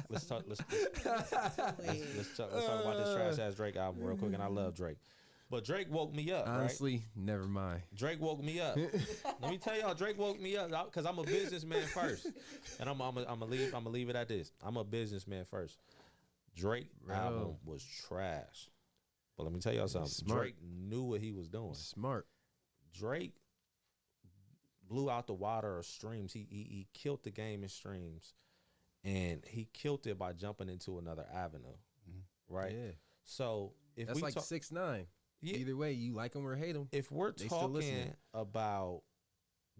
Let's talk about this trash ass Drake album real quick, and I love Drake. But Drake woke me up. Honestly, right? never mind. Drake woke me up. Let me tell y'all, Drake woke me up because I'm a businessman first, and I'm gonna leave it at this. I'm a businessman first. Drake album was trash, but let me tell y'all something. Smart. Drake knew what he was doing. Smart. Drake blew out the water of streams. He killed the game in streams, and he killed it by jumping into another avenue. Right. Yeah. So if That's we like 6ix9ine. Yeah. Either way, you like him or hate him. If we're talking about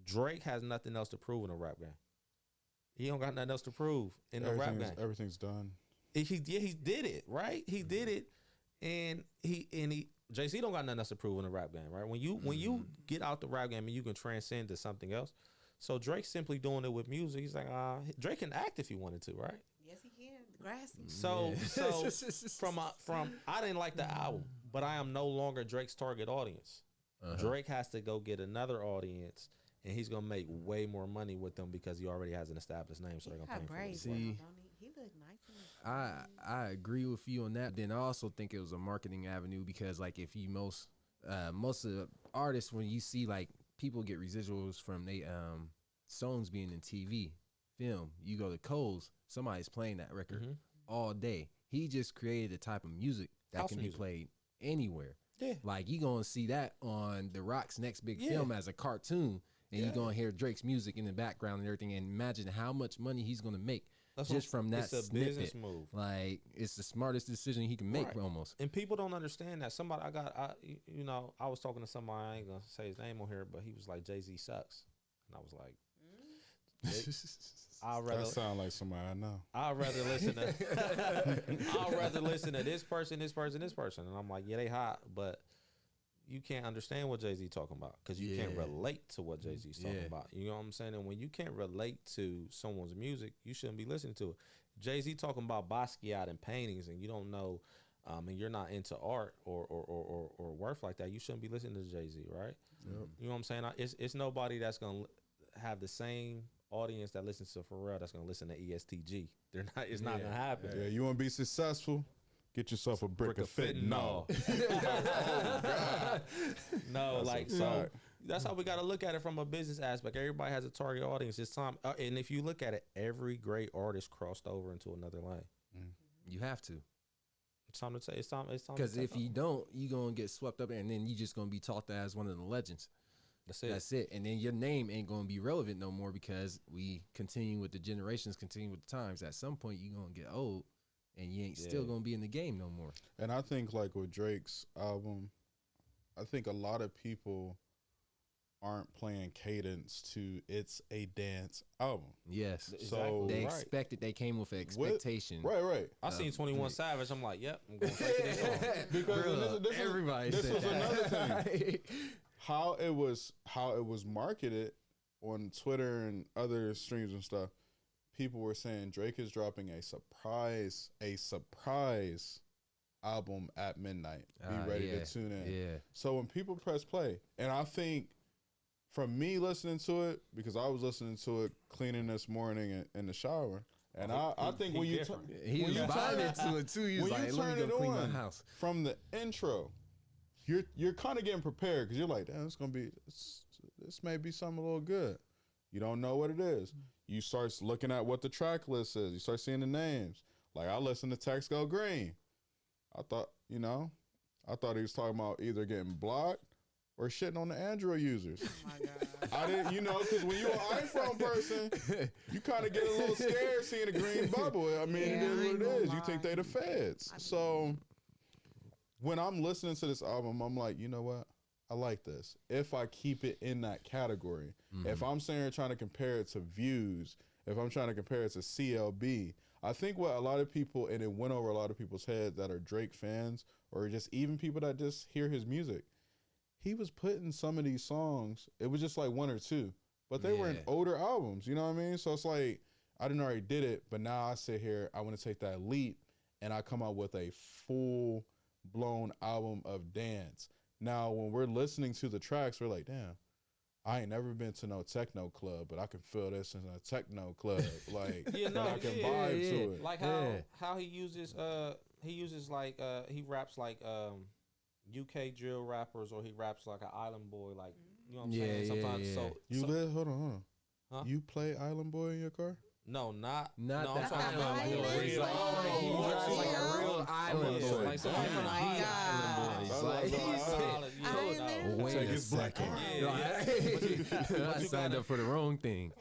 Drake has nothing else to prove in a rap game. He don't got nothing else to prove in the rap game. Everything's done. He did it, right? He did it, and he JC don't got nothing else to prove in the rap game, right? When you get out the rap game and you can transcend to something else. So Drake's simply doing it with music. He's like, Drake can act if he wanted to, right? Yes, he can. Grassy. So from I didn't like the album, but I am no longer Drake's target audience. Drake has to go get another audience, and he's gonna make way more money with them because he already has an established name. So they're gonna pay for it. See, he look nice. I agree with you on that. Then I also think it was a marketing avenue because like if you most of the artists, when you see like people get residuals from they songs being in TV, film, you go to Cole's, somebody's playing that record all day. He just created a type of music that can be played anywhere. Yeah. Like you gonna see that on The Rock's next big film as a cartoon, and you're gonna hear Drake's music in the background and everything, and imagine how much money he's gonna make just from that it's a snippet. Business move. Like it's the smartest decision he can make almost. And people don't understand that. Somebody I was talking to somebody, I ain't gonna say his name on here, but he was like, Jay-Z sucks. And I was like, that sound like somebody I know. I'd rather listen to this person, and I'm like, yeah, they hot, but you can't understand what Jay-Z talking about because you can't relate to what Jay-Z's talking about. You know what I'm saying? And when you can't relate to someone's music, you shouldn't be listening to it. Jay-Z talking about Basquiat and paintings, and you don't know, and you're not into art or worth like that, you shouldn't be listening to Jay-Z, right? Yep. You know what I'm saying? It's nobody that's gonna have the same audience that listens to Pharrell that's gonna listen to ESTG. They're not. It's not gonna happen. Yeah, you want to be successful? Get yourself a brick of fentanyl. So that's how we got to look at it from a business aspect. Everybody has a target audience. It's time, and if you look at it, every great artist crossed over into another lane. You have to. It's time to say. It's time. Because if you don't, you gonna get swept up, and then you just gonna be talked as one of the legends. That's it. And then your name ain't gonna be relevant no more because we continue with the generations, continue with the times. At some point, you gonna get old. And you ain't still gonna be in the game no more. And I think like with Drake's album, I think a lot of people aren't playing cadence to it's a dance album. Yes. So they expected, they came with an expectation. Right. I seen 21 Savage. I'm like, yep, I'm going straight to this song. Because everybody this said was that. Another thing. How it was marketed on Twitter and other streams and stuff. People were saying Drake is dropping a surprise album at midnight. Be ready to tune in. Yeah. So when people press play, and I think from me listening to it, because I was listening to it cleaning this morning in the shower, and I think when you vibing to it too, when like, you let turn me it go clean my on house. From the intro, you're kind of getting prepared because you're like, damn, this may be something a little good. You don't know what it is. You start looking at what the track list is. You start seeing the names. Like I listened to Text Go Green. I thought he was talking about either getting blocked or shitting on the Android users. Oh my God. I didn't, because when you're an iPhone person, you kind of get a little scared seeing a green bubble. I mean, it is what it is. You think they the feds. So when I'm listening to this album, I'm like, you know what? I like this. If I keep it in that category, if I'm sitting here trying to compare it to Views, if I'm trying to compare it to CLB, I think what a lot of people, and it went over a lot of people's heads that are Drake fans or just even people that just hear his music, he was putting some of these songs, it was just like one or two, but they were in older albums, you know what I mean? So it's like, I didn't already did it, but now I sit here, I want to take that leap, and I come out with a full-blown album of dance. Now, when we're listening to the tracks, we're like, damn, I ain't never been to no techno club, but I can feel this in a techno club. Like, Yeah, no, I can yeah, vibe yeah. to it. Like how he uses like he raps like UK drill rappers, or he raps like an island boy, like you know what I'm saying. Sometimes Hold on. Huh? You play Island Boy in your car? no, not Not no. the I'm talking about like island a boy. real, Oh, he raps like a real island yeah, boy. like somebody from the Oh my hood, gosh. island boys. Like That's he's what I- solid, Island? no. Wait Take a his black second. arm. Yeah. I signed up for the wrong thing.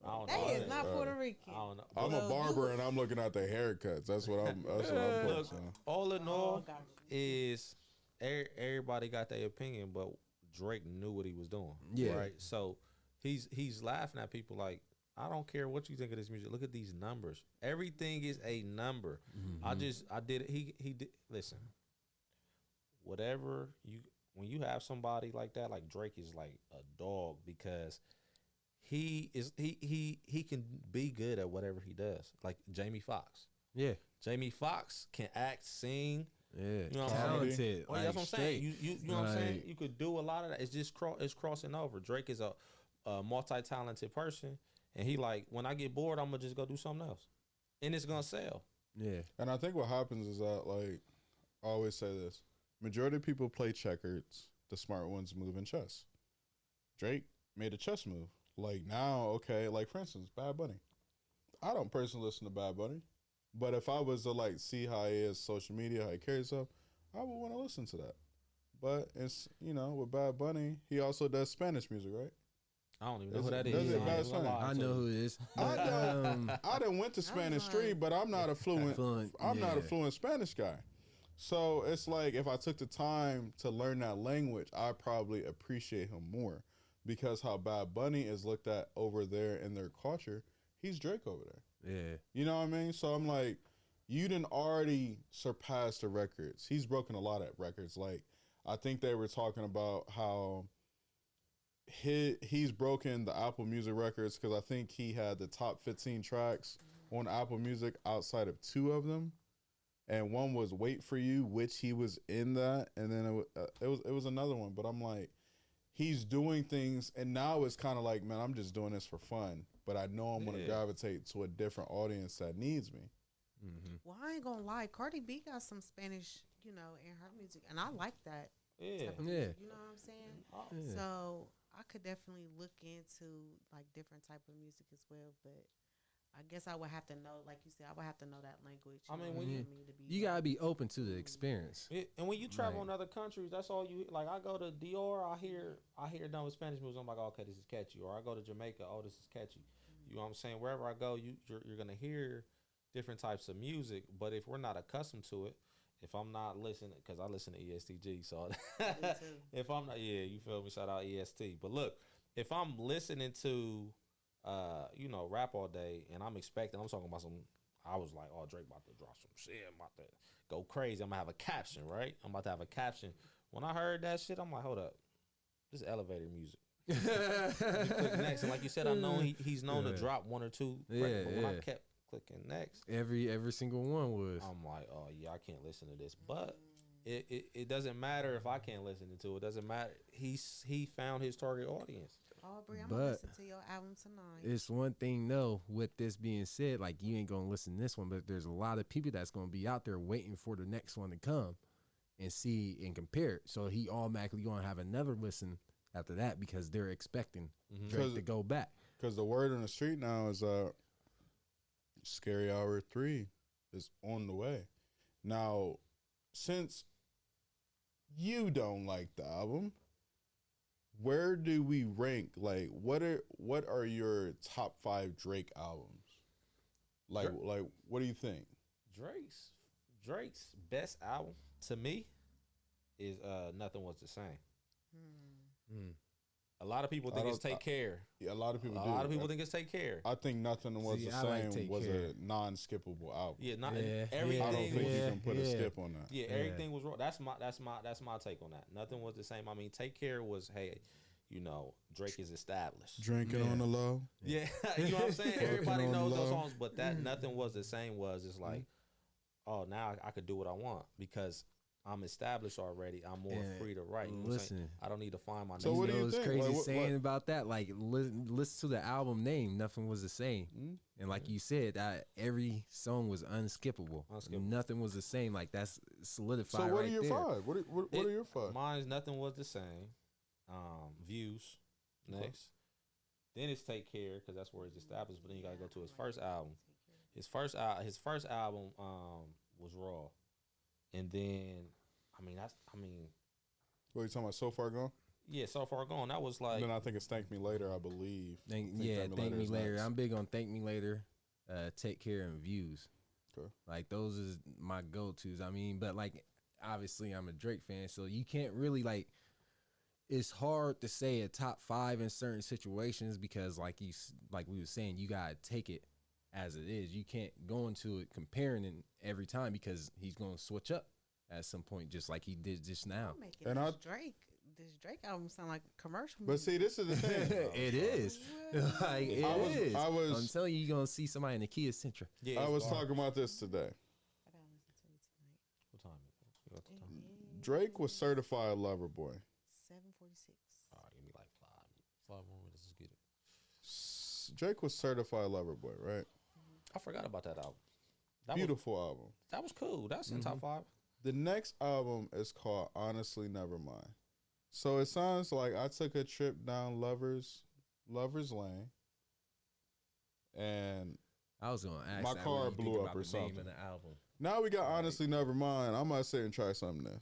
I don't That know. is not Puerto Rican. I don't know. I'm a barber and I'm looking at the haircuts. That's what I'm Look, focused on. all in all, gotcha. is everybody got their opinion, but Drake knew what he was doing. Yeah. Right. So he's laughing at people like, I don't care what you think of this music. Look at these numbers. Everything is a number. I did it. He did. Listen, whatever when you have somebody like that, like Drake is like a dog, because he can be good at whatever he does. Like Jamie Foxx. Yeah. Jamie Foxx can act, sing. Yeah. You know what I'm saying? Talented. Well, that's what I'm saying. straight. You know what I'm saying? Like- You could do a lot of that. It's just it's crossing over. Drake is a multi-talented person, and he like, when I get bored, I'm gonna just go do something else, and it's gonna sell. Yeah. And I think what happens is that, like, I always say this: majority of people play checkers. The smart ones move in chess. Drake made a chess move. Like now, okay, like for instance, Bad Bunny. I don't personally listen to Bad Bunny, but if I was to like see how he is social media, how he carries himself, I would want to listen to that. But it's, with Bad Bunny, he also does Spanish music, right? I don't even know Is who that it- is. does it I bad ain't gonna slang? lie I to know you. who it is. I But, don't. I done went to Spanish Street, but I'm not a fluent. I'm not a yeah. fluent Spanish guy. So it's like if I took the time to learn that language, I probably appreciate him more, because how Bad Bunny is looked at over there in their culture, he's Drake over there. Yeah. You know what I mean? So I'm like, you didn't already surpass the records. He's broken a lot of records. Like, I think they were talking about how he's broken the Apple Music records, because I think he had the top 15 tracks on Apple Music outside of 2 of them. And one was "Wait for You," which he was in that, and then it was another one. But I'm like, he's doing things, and now it's kind of like, man, I'm just doing this for fun. But I know I'm gonna gravitate to a different audience that needs me. Mm-hmm. Well, I ain't gonna lie. Cardi B got some Spanish, in her music, and I like that. Yeah. Type of Yeah. music, you know what I'm saying? Oh, Yeah. So I could definitely look into like different type of music as well, but I guess I would have to know, like you said, I would have to know that language. I mean, know when what you- I mean, to be You gotta be open to the experience. And when you travel Right. in other countries, that's all you like. I go to Dior, I hear done with Spanish music. I'm like, okay, this is catchy. Or I go to Jamaica, oh, this is catchy. You know what I'm saying? Wherever I go, you're gonna hear different types of music. But if we're not accustomed to it, if I'm not listening, because I listen to ESTG, so Me too. if I'm not, you feel me? Shout out EST. But look, if I'm listening to, rap all day, and I'm talking about I was like, oh, Drake about to drop some shit, I'm about to go crazy. I'm gonna have a caption, right? I'm about to have a caption. When I heard that shit, I'm like, hold up, this is elevator music. You click next, and like you said, I know he's known to drop 1 or 2. Yeah, but when I yeah. kept clicking next, Every single one was. I'm like, oh yeah, I can't listen to this. But it doesn't matter if I can't listen to it. It doesn't matter. He found his target audience. Aubrey, I'm But- gonna listen to your album tonight. It's one thing though, with this being said, like you ain't gonna listen to this one, but there's a lot of people that's gonna be out there waiting for the next one to come and see and compare it. So he automatically gonna have another listen after that because they're expecting Drake to go back. Because the word on the street now is Scary Hour 3 is on the way. Now, since you don't like the album, where do we rank? Like, what are your top 5 Drake albums? Like, what do you think? Drake's best album to me is Nothing Was the Same. A lot of people think it's Take Care. Yeah, a lot of people. A lot of people think it's Take Care. I think Nothing Was See, the I like Same Take was Care. a non-skippable album. Yeah, not Yeah, everything. I don't think you Yeah, can put a yeah. skip on that. Yeah, everything was wrong. That's my take on that. Nothing was the same. I mean, Take Care was, hey, Drake is established. Drinking on the low. Yeah, you know what I'm saying? Everybody on knows the those low. songs, but that Nothing Was the Same was just like, oh, now I could do what I want, because I'm established already. I'm more free to write. You know what I'm saying? Listen, I don't need to find my So name. what do you what's think? crazy Like, saying about that? Like, listen to the album name. Nothing was the same. And like you said, every song was unskippable. Nothing was the same. Like, that's solidified. So what right are your there. 5? What are your 5? Mine's Nothing Was the Same. Views next. Then it's Take Care, because that's where he's established. But then you gotta go to his first album. His first album was Raw, and then What are you talking about? So Far Gone? yeah, So Far Gone. That was like Then I think it's Thank Me Later, I believe. Thank Me is Later. next. I'm big on Thank Me Later, Take Care, and Views. Okay. Like, those is my go-tos. I mean, but like, obviously I'm a Drake fan, so you can't really like. It's hard to say a top 5 in certain situations because, like we were saying, you gotta take it as it is. You can't go into it comparing it every time because he's gonna switch up at some point, just like he did just now. And this Drake album sound like a commercial. But see, this is the thing. It is. Like, it is. I'm telling you, you're gonna see somebody in the Kia Sentra. yeah. I was talking about this today. I gotta listen to it tonight. What time is it? You got the time? Drake was certified lover boy. 7:46. All right, give me like 5 more minutes. Let's get it. Drake was certified lover boy, right? I forgot about that album. That Beautiful album. That was cool. That's in top 5. The next album is called Honestly Nevermind. So it sounds like I took a trip down Lover's Lane, and I was gonna ask. My that car when you think blew up about or the something. Name of the album. now we got Honestly Nevermind. I might sit and try something new.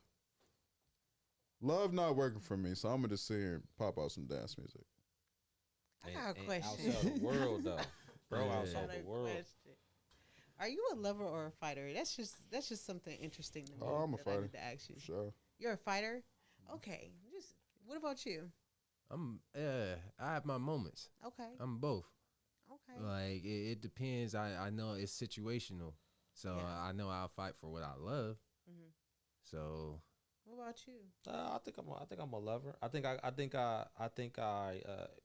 Love not working for me, so I'm gonna just sit here and pop out some dance music. I got a question. Outside the world, though, bro. Yeah. Outside the world. Are you a lover or a fighter? That's just something interesting to me. Oh, I'm a that I fighter. need to ask you. Sure. You're a fighter. Okay. What about you? I have my moments. Okay. I'm both. Okay. Like, it depends. I know it's situational, so Yeah. I know I'll fight for what I love. Mhm. So What about you? I think I'm a lover. I think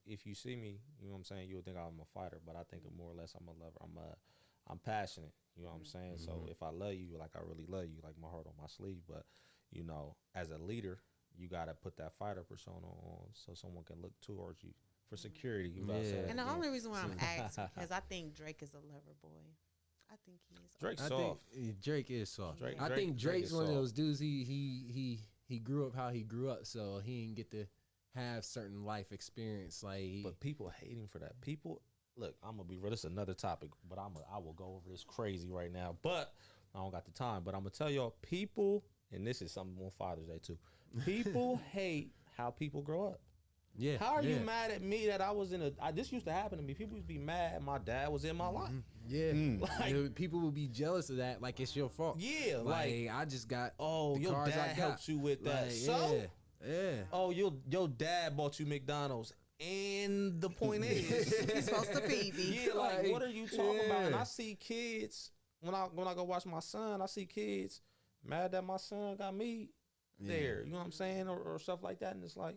if you see me, you know what I'm saying, you would think I'm a fighter, but I think more or less I'm a lover. I'm passionate. You know what I'm saying? So if I love you, like I really love you, like my heart on my sleeve. But you know, as a leader, you gotta put that fighter persona on so someone can look towards you for security. You know what I'm saying? And the only reason why I'm asked because I think Drake is a lover boy. I think he is. Drake's I soft. think Drake is soft. Drake- I Drake- think Drake Drake's is one of soft. those dudes. He grew up how he grew up, so he didn't get to have certain life experience. Like, But people hate him for that. People, look, I'm gonna be real. This is another topic, but I will go over this crazy right now. But I don't got the time. But I'm gonna tell y'all, people, and this is something on Father's Day too. People hate how people grow up. yeah. How are you yeah. mad at me that I was in this used to happen to me. People used to be mad my dad was in my life. Yeah, Like- Yeah, people will be jealous of that, like it's your fault. Yeah, like I just got. Oh, the your cars I dad got. helped you with that. Like, So, yeah. oh, your dad bought you McDonald's. And the point is, He's supposed to feed me. yeah, like Like, what are you talking about? And yeah. I see kids when I go watch my son. I see kids mad that my son got me there. You know what I'm saying, or stuff like that. And it's like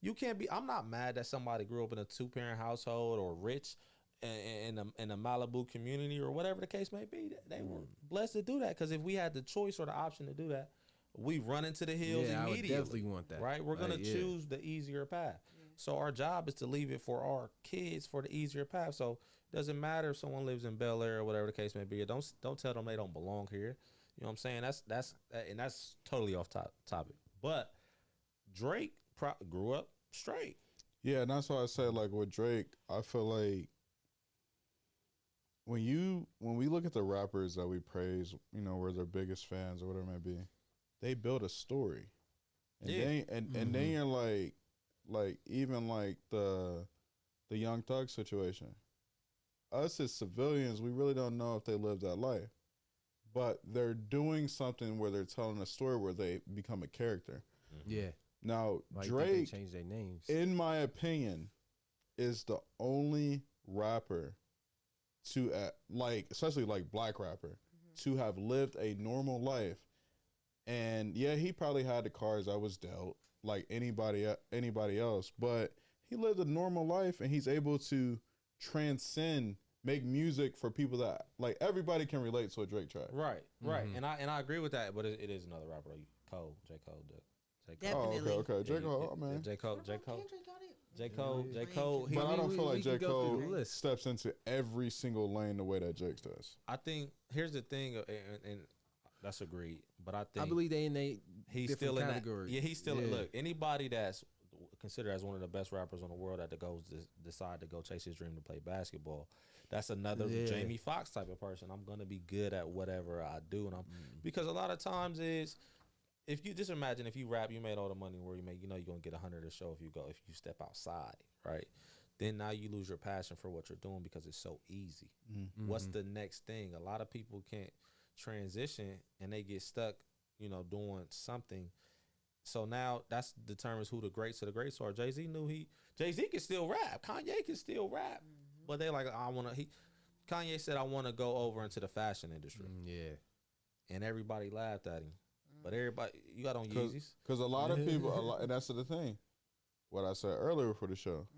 you can't be. I'm not mad that somebody grew up in a 2-parent household or rich in a Malibu community or whatever the case may be. They were blessed to do that because if we had the choice or the option to do that, we run into the hills Yeah, I would immediately. definitely want that. Right? We're gonna Like, yeah. choose the easier path. So our job is to leave it for our kids for the easier path. So it doesn't matter if someone lives in Bel Air or whatever the case may be. Don't tell them they don't belong here. You know what I'm saying? That's totally off topic. But Drake grew up straight. Yeah, and that's why I say, like, with Drake, I feel like when we look at the rappers that we praise, you know, we're their biggest fans or whatever it may be, they build a story. And Yeah. and then you're like even like the Young Thug situation. Us as civilians, we really don't know if they live that life. But they're doing something where they're telling a story where they become a character. Yeah. Now, Like, Drake, they changed their names. in my opinion, is the only rapper to like, especially like black rapper, to have lived a normal life. And yeah, he probably had the cards I was dealt like anybody else, but he lived a normal life and he's able to transcend, make music for people that like everybody can relate to a Drake track. Right. And I agree with that. But it is another rapper. Cole. J. Cole did. J. Cole. Definitely. Oh, okay. J. Cole, man. J. Cole. J. Cole. Kendrick got it. J. Cole. J. Cole. But I don't feel like J. can go through Cole the list. steps into every single lane the way that Jake does. I think here's the thing, and that's agreed. But I think I believe they in a he's different still in category. that. Yeah, he's still Yeah. look. Anybody that's considered as one of the best rappers in the world that goes to decide to go chase his dream to play basketball, that's another Yeah. Jamie Foxx type of person. I'm gonna be good at whatever I do, and because a lot of times is. If you just imagine if you rap, you made all the money where you make, you're gonna get 100 a show if you step outside, right? Then now you lose your passion for what you're doing because it's so easy. What's the next thing? A lot of people can't transition and they get stuck, doing something. So now that's determines who the greats of the greats are. Jay-Z can still rap. Kanye can still rap, but they like Kanye said I want to go over into the fashion industry, Yeah. and everybody laughed at him. But everybody, you got on Yeezys. Because a lot of people, and that's the thing, what I said earlier for the show,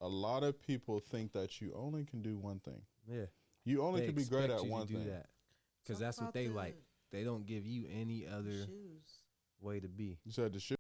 a lot of people think that you only can do one thing. Yeah. You only They can be great expect at you to one do thing. that. Because Talk that's what about they the like. They don't give you any other shoes. way to be. You said the shoe.